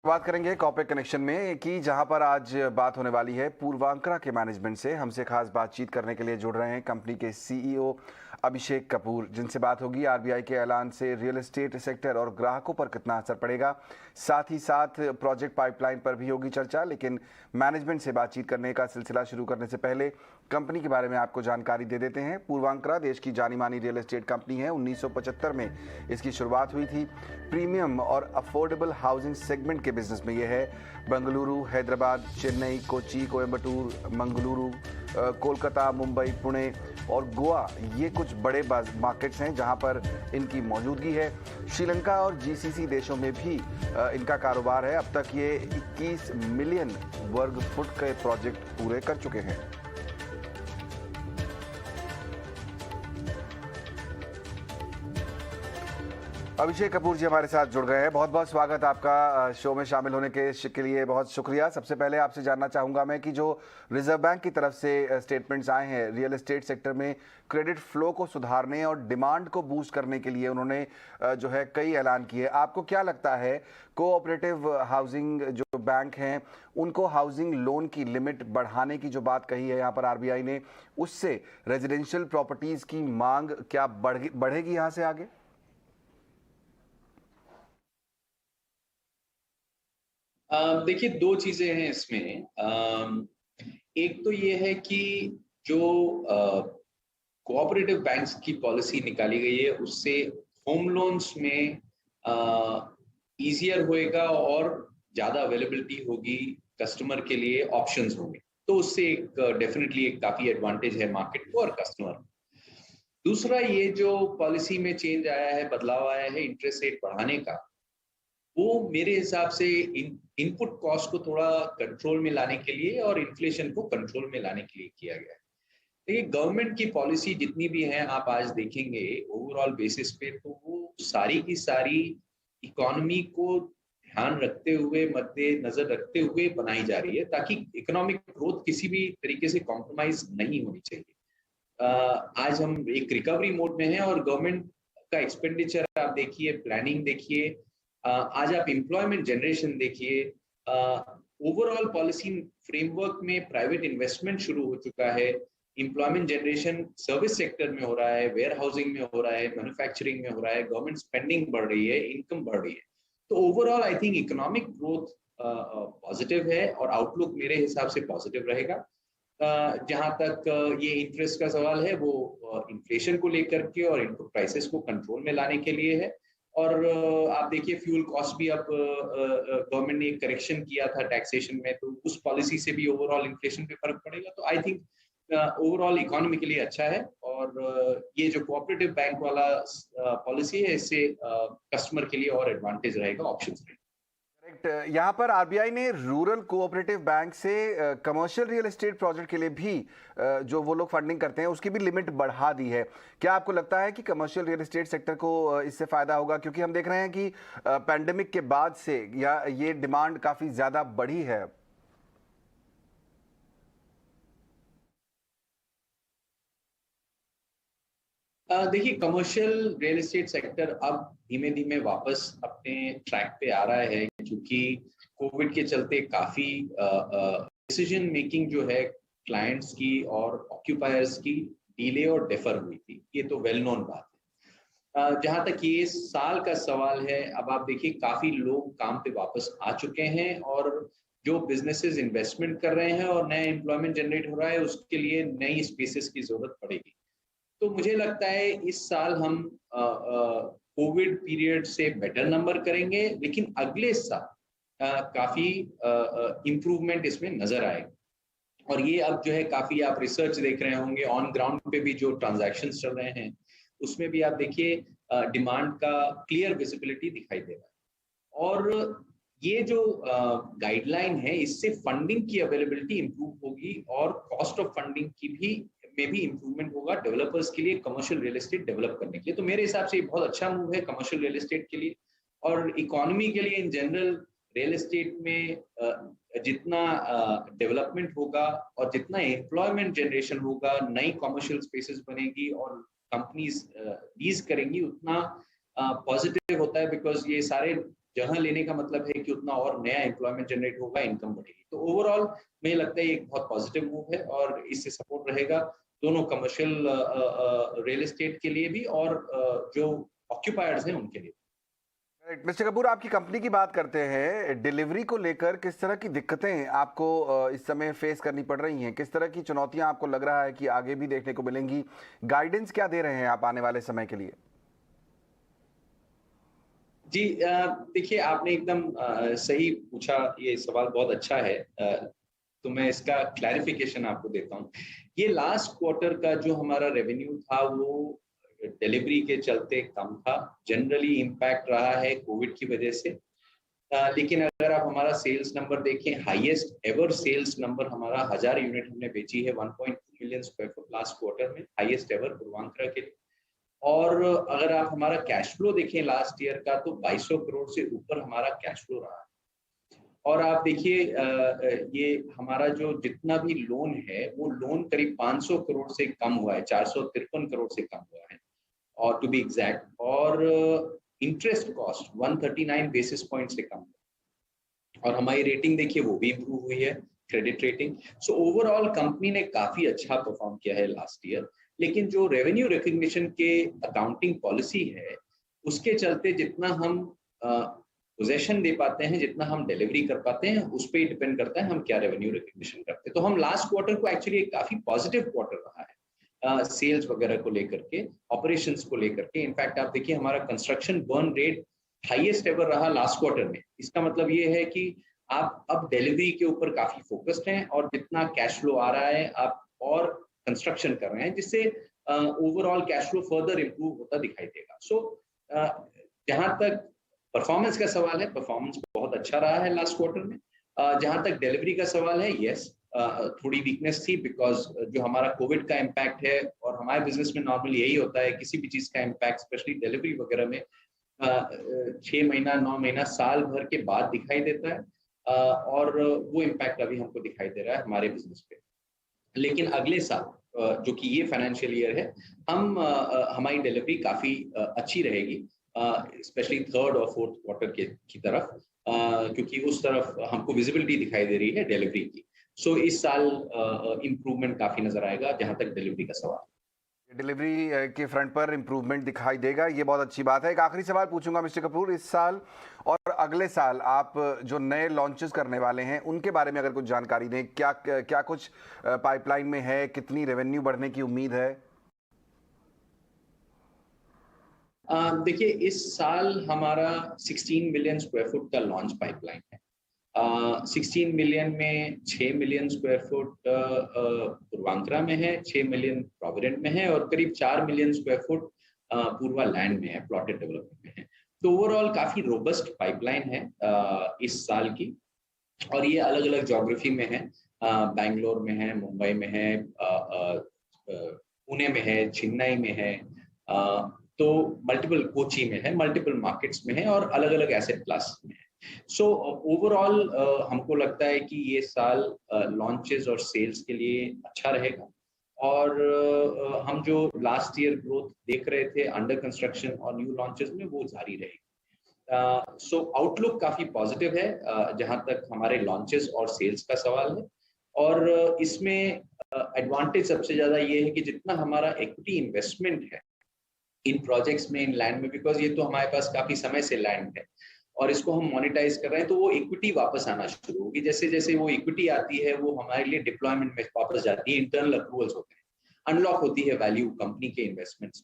बात करेंगे corporate connection में कि जहां पर आज बात होने वाली है पूर्वांकरा के मैनेजमेंट से। हमसे खास बातचीत करने के लिए जुड़ रहे हैं कंपनी के सीईओ अभिषेक कपूर, जिनसे बात होगी आरबीआई के ऐलान से रियल एस्टेट सेक्टर और ग्राहकों पर कितना असर पड़ेगा। साथ ही साथ प्रोजेक्ट पाइपलाइन पर भी होगी चर्चा। लेकिन मैनेजमेंट से बातचीत करने का सिलसिला शुरू करने से पहले कंपनी के बारे में आपको जानकारी दे देते हैं। पूर्वांकरा देश की जानी मानी रियल एस्टेट कंपनी है। 1975 में इसकी शुरुआत हुई थी। प्रीमियम और अफोर्डेबल हाउसिंग सेगमेंट के बिजनेस में यह है। बेंगलुरु, हैदराबाद, चेन्नई, कोची, कोयम्बटूर, मंगलुरु, कोलकाता, मुंबई, पुणे और गोवा ये कुछ बड़े मार्केट्स हैं जहां पर इनकी मौजूदगी है। श्रीलंका और जीसीसी देशों में भी इनका कारोबार है। अब तक ये 21 मिलियन वर्ग फुट के प्रोजेक्ट पूरे कर चुके हैं। अभिषेक कपूर जी हमारे साथ जुड़ गए हैं। बहुत बहुत स्वागत आपका शो में शामिल होने के लिए बहुत शुक्रिया। सबसे पहले आपसे जानना चाहूंगा मैं कि जो रिजर्व बैंक की तरफ से स्टेटमेंट्स आए हैं रियल एस्टेट सेक्टर में क्रेडिट फ्लो को सुधारने और डिमांड को बूस्ट करने के लिए उन्होंने जो है कई ऐलान किए। आपको क्या लगता है कोऑपरेटिव हाउसिंग जो बैंक हैं उनको हाउसिंग लोन की लिमिट बढ़ाने की जो बात कही है यहाँ पर आरबीआई ने, उससे रेजिडेंशियल प्रॉपर्टीज की मांग क्या बढ़ेगी यहाँ से आगे? देखिए, दो चीजें हैं इसमें। एक तो ये है कि जो कोऑपरेटिव बैंक्स की पॉलिसी निकाली गई है उससे होम लोन्स में इजियर होएगा और ज़्यादा अवेलेबिलिटी होगी, कस्टमर के लिए ऑप्शंस होंगे, तो उससे एक डेफिनेटली एक काफ़ी एडवांटेज है मार्केट को और कस्टमर। दूसरा, ये जो पॉलिसी में चेंज आया है, बदलाव आया है इंटरेस्ट रेट बढ़ाने का, वो मेरे हिसाब से इनपुट कॉस्ट को थोड़ा कंट्रोल में लाने के लिए और इन्फ्लेशन को कंट्रोल में लाने के लिए किया गया है। देखिए, गवर्नमेंट की पॉलिसी जितनी भी है आप आज देखेंगे ओवरऑल बेसिस पे, तो वो सारी की सारी इकोनॉमी को ध्यान रखते हुए, मद्देनजर रखते हुए बनाई जा रही है ताकि इकोनॉमिक ग्रोथ किसी भी तरीके से कॉम्प्रोमाइज नहीं होनी चाहिए। आज हम एक रिकवरी मोड में हैं और गवर्नमेंट का एक्सपेंडिचर आप देखिए, प्लानिंग देखिए, आज आप एम्प्लॉयमेंट जनरेशन देखिए, ओवरऑल पॉलिसी फ्रेमवर्क में प्राइवेट इन्वेस्टमेंट शुरू हो चुका है, एम्प्लॉयमेंट जनरेशन सर्विस सेक्टर में हो रहा है, वेयर हाउसिंग में हो रहा है, मैन्युफैक्चरिंग में हो रहा है, गवर्नमेंट स्पेंडिंग बढ़ रही है, इनकम बढ़ रही है। तो overall I think economic growth positive है और आउटलुक मेरे हिसाब से पॉजिटिव रहेगा। जहां तक ये इंटरेस्ट का सवाल है वो इन्फ्लेशन को लेकर के और इनपुट प्राइसेस को कंट्रोल में लाने के लिए है। और आप देखिए फ्यूल कॉस्ट भी अब गवर्नमेंट ने एक करेक्शन किया था टैक्सेशन में, तो उस पॉलिसी से भी ओवरऑल इन्फ्लेशन पे फर्क पड़ेगा। तो आई थिंक ओवरऑल इकोनॉमी के लिए अच्छा है और ये जो कोऑपरेटिव बैंक वाला पॉलिसी है इससे कस्टमर के लिए और एडवांटेज रहेगा, ऑप्शंस रहेगा। करेक्ट। यहाँ पर आरबीआई ने रूरल कोऑपरेटिव बैंक से कमर्शियल रियल एस्टेट प्रोजेक्ट के लिए भी जो वो लोग फंडिंग करते हैं उसकी भी लिमिट बढ़ा दी है। क्या आपको लगता है कि कमर्शियल रियल एस्टेट सेक्टर को इससे फायदा होगा? क्योंकि हम देख रहे हैं कि पैंडेमिक के बाद से या ये डिमांड काफी ज्यादा बढ़ी है। देखिए, कमर्शियल रियल एस्टेट सेक्टर अब धीमे धीमे वापस अपने ट्रैक पे आ रहा है, क्योंकि कोविड के चलते काफी डिसीजन मेकिंग जो है क्लाइंट्स की और ऑक्यूपायर्स की डिले और डेफर हुई थी। ये तो वेल नोन बात है। जहां तक ये साल का सवाल है, अब आप देखिए काफी लोग काम पे वापस आ चुके हैं और जो बिजनेसेस इन्वेस्टमेंट कर रहे हैं और नया एम्प्लॉयमेंट जनरेट हो रहा है उसके लिए नई स्पेसेस की जरूरत पड़ेगी। तो मुझे लगता है इस साल हम कोविड पीरियड से बेटर नंबर करेंगे, लेकिन अगले साल काफी इम्प्रूवमेंट इसमें नजर आएगा। और ये अब जो है काफी आप रिसर्च देख रहे होंगे, ऑन ग्राउंड पे भी जो ट्रांजैक्शंस चल रहे हैं उसमें भी आप देखिए डिमांड का क्लियर विजिबिलिटी दिखाई दे रहा है। और ये जो गाइडलाइन है इससे फंडिंग की अवेलेबिलिटी इंप्रूव होगी और कॉस्ट ऑफ फंडिंग की भी में भी इंप्रूवमेंट होगा डेवलपर्स के लिए कमर्शियल रियल एस्टेट डेवलप करने के लिए। तो मेरे हिसाब से ये बहुत अच्छा मूव है कमर्शियल रियल एस्टेट के लिए और इकोनॉमी के लिए इन जनरल। रियल एस्टेट में जितना डेवलपमेंट होगा और जितना एम्प्लॉयमेंट जनरेशन होगा, नई कमर्शियल स्पेसेस बनेगी और कंपनीज लीज करेंगी, उतना पॉजिटिव होता है, बिकॉज ये सारे जगह लेने का मतलब है कि उतना और नया एम्प्लॉयमेंट जनरेट होगा, इनकम बढ़ेगी। तो ओवरऑल मुझे लगता है ये एक बहुत पॉजिटिव मूव है और इससे सपोर्ट रहेगा दोनों कमर्शियल रियल एस्टेट के लिए भी और जो ऑक्यूपायर्स हैं उनके लिए। मिस्टर कपूर, आपकी कंपनी की बात करते हैं, डिलीवरी को लेकर किस तरह की दिक्कतें आपको इस समय फेस करनी पड़ रही हैं? किस तरह की चुनौतियां आपको लग रहा है कि आगे भी देखने को मिलेंगी? गाइडेंस क्या दे रहे हैं आप आने वाले समय के लिए? जी, देखिए आपने एकदम सही पूछा, ये सवाल बहुत अच्छा है। तो मैं इसका क्लैरिफिकेशन आपको देता हूँ। ये लास्ट क्वार्टर का जो हमारा रेवेन्यू था वो डिलीवरी के चलते कम था। जनरली इम्पैक्ट रहा है कोविड की वजह से। लेकिन अगर आप हमारा सेल्स नंबर देखें, हाईएस्ट एवर सेल्स नंबर हमारा 1000 यूनिट हमने बेची है, 1.2 million square foot last quarter में, हाईएस्ट एवर पूर्वांचल के लिए। और अगर आप हमारा कैश फ्लो देखें लास्ट ईयर का, तो 2200 करोड़ से ऊपर हमारा कैश फ्लो रहा है। और आप देखिए ये हमारा जो जितना भी लोन है वो लोन करीब 500 करोड़ से कम हुआ है, 453 करोड़ से कम हुआ है और टू बी एग्जैक्ट। और इंटरेस्ट कॉस्ट 139 बेसिस पॉइंट से कम हुआ और हमारी रेटिंग देखिए वो भी इम्प्रूव हुई है, credit rating. So overall company ने काफी अच्छा परफॉर्म किया है लास्ट ईयर। लेकिन जो रेवेन्यू रिकग्निशन के अकाउंटिंग पॉलिसी है उसके चलते जितना हम पोजेशन दे पाते हैं, जितना हम डिलीवरी कर पाते हैं, उस पर डिपेंड करता है हम क्या रेवेन्यू रिकग्निशन करते हैं। तो हम लास्ट क्वार्टर को एक्चुअली काफी पॉजिटिव क्वार्टर रहा है सेल्स वगैरह को लेकर के, ऑपरेशंस को लेकर के। इनफैक्ट आप देखिए हमारा construction burn rate highest ever रहा लास्ट क्वार्टर में। इसका मतलब ये है कि आप अब डिलीवरी के ऊपर काफी फोकस्ड हैं और जितना कैश फ्लो आ रहा है आप और कंस्ट्रक्शन कर रहे हैं, जिससे overall cash flow further improve होता दिखाई देगा। सो जहां तक परफॉर्मेंस का सवाल है, परफॉर्मेंस बहुत अच्छा रहा है लास्ट क्वार्टर में। जहां तक डिलीवरी का सवाल है, यस थोड़ी वीकनेस थी, बिकॉज जो हमारा कोविड का इम्पैक्ट है और हमारे बिजनेस में नॉर्मली यही होता है, किसी भी चीज का इम्पैक्ट स्पेशली डिलीवरी वगैरह में 6 महीना 9 महीना साल भर के बाद दिखाई देता है। और वो इम्पैक्ट अभी हमको दिखाई दे रहा है हमारे बिजनेस पे। लेकिन अगले साल जो कि ये फाइनेंशियल ईयर है, हम हमारी डिलीवरी काफी अच्छी रहेगी, स्पेशली थर्ड और फोर्थ क्वार्टर की तरफ, क्योंकि उस तरफ हमको विजिबिलिटी दिखाई दे रही है डिलीवरी की। सो इस साल इम्प्रूवमेंट काफी नजर आएगा जहां तक डिलीवरी का सवाल। डिलीवरी के फ्रंट पर इम्प्रूवमेंट दिखाई देगा, ये बहुत अच्छी बात है। एक आखिरी सवाल पूछूंगा मिस्टर कपूर, इस साल और अगले साल आप जो नए लॉन्चेस करने वाले हैं उनके बारे में अगर कुछ जानकारी दें, क्या क्या कुछ पाइपलाइन में है, कितनी रेवेन्यू बढ़ने की उम्मीद है? देखिए इस साल हमारा 16 मिलियन स्क्वायर फुट का लॉन्च पाइपलाइन है। 16 मिलियन में 6 मिलियन स्क्वायर फुट पूर्वांचल में है, 6 मिलियन प्रोविडेंट में है और करीब 4 मिलियन स्क्वायर फुट पूर्वा लैंड में है, प्लॉटेड डेवलपमेंट में है। तो ओवरऑल काफी रोबस्ट पाइपलाइन है इस साल की, और ये अलग अलग ज्योग्राफी में है। बैंगलोर में है, मुंबई में है, पुणे में है, चेन्नई में है, तो मल्टीपल कोची में है, मल्टीपल मार्केट्स में है और अलग अलग एसेट क्लास में है। सो ओवरऑल हमको लगता है कि ये साल लॉन्चेस और सेल्स के लिए अच्छा रहेगा और हम जो लास्ट ईयर ग्रोथ देख रहे थे अंडर कंस्ट्रक्शन और न्यू लॉन्चेस में, वो जारी रहेगी। सो आउटलुक काफी पॉजिटिव है जहां तक हमारे लॉन्चेस और सेल्स का सवाल है। और इसमें एडवांटेज सबसे ज्यादा ये है कि जितना हमारा इक्विटी इन्वेस्टमेंट है इन प्रोजेक्ट्स में, इन लैंड में, बिकॉज ये तो हमारे पास काफी समय से लैंड है और इसको हम मोनेटाइज कर रहे हैं, तो वो इक्विटी वापस आना शुरू होगी। जैसे जैसे वो इक्विटी आती है वो हमारे लिए डिप्लॉयमेंट में वापस जाती है, इंटरनल अप्रूवल्स होते हैं, अनलॉक होती है वैल्यू कंपनी के इन्वेस्टमेंट्स।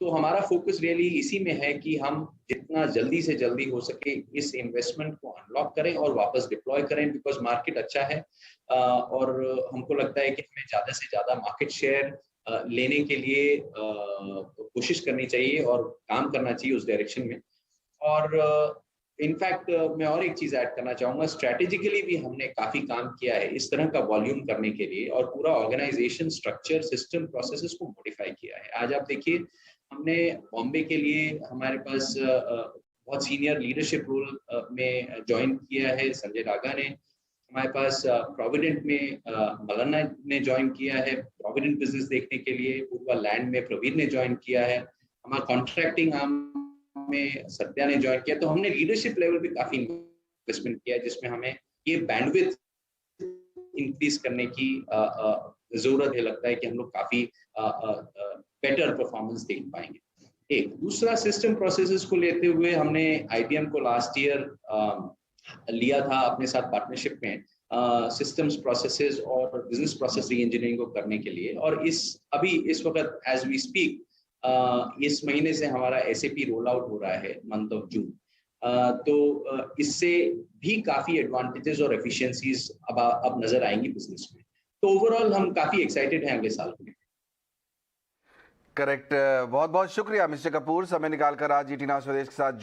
तो हमारा फोकस रियली इसी में है कि हम जितना जल्दी से जल्दी हो सके इस इन्वेस्टमेंट को अनलॉक करें और वापस डिप्लॉय करें, बिकॉज मार्केट अच्छा है और हमको लगता है कि हमें ज्यादा से ज्यादा मार्केट शेयर लेने के लिए कोशिश करनी चाहिए और काम करना चाहिए उस डायरेक्शन में। और इनफैक्ट मैं और एक चीज ऐड करना चाहूंगा, स्ट्रेटेजिकली भी हमने काफी काम किया है इस तरह का वॉल्यूम करने के लिए और पूरा ऑर्गेनाइजेशन स्ट्रक्चर सिस्टम प्रोसेसेस को मॉडिफाई किया है। आज आप देखिए हमने बॉम्बे के लिए हमारे पास बहुत सीनियर लीडरशिप रोल में ज्वाइन किया है संजय रागा ने, हमारे पास प्रोविडेंट में मलन्ना ने ज्वाइन किया है प्रोविडेंट बिजनेस देखने के लिए, पूर्वा लैंड में प्रवीण ने ज्वाइन किया है, हमारा कॉन्ट्रैक्टिंग आर्म में सत्या ने ज्वाइन किया, तो हमने लीडरशिप लेवल पे काफी इन्वेस्टमेंट किया है, जिसमें हमें ये बैंडविड्थ इंक्रीज करने की जरूरत है। लगता है कि हम लोग काफी बेटर परफॉर्मेंस देख पाएंगे। एक दूसरा, सिस्टम प्रोसेसेस को लेते हुए हमने IBM को लास्ट ईयर लिया था अपने साथ पार्टनरशिप में, सिस्टम्स प्रोसेसेस और बिजनेस प्रोसेस री इंजीनियरिंग को करने के लिए। और इस वक्त एज वी स्पीक इस महीने से हमारा SAP रोल आउट हो रहा है, मंथ ऑफ जून। तो इससे भी काफी एडवांटेजेस और एफिशिएंसीज अब नजर आएंगी बिजनेस में। तो ओवरऑल हम काफी एक्साइटेड हैं अगले साल में। करेक्ट। बहुत बहुत शुक्रिया मिस्टर कपूर, समय निकालकर आज ET Now स्वदेश के साथ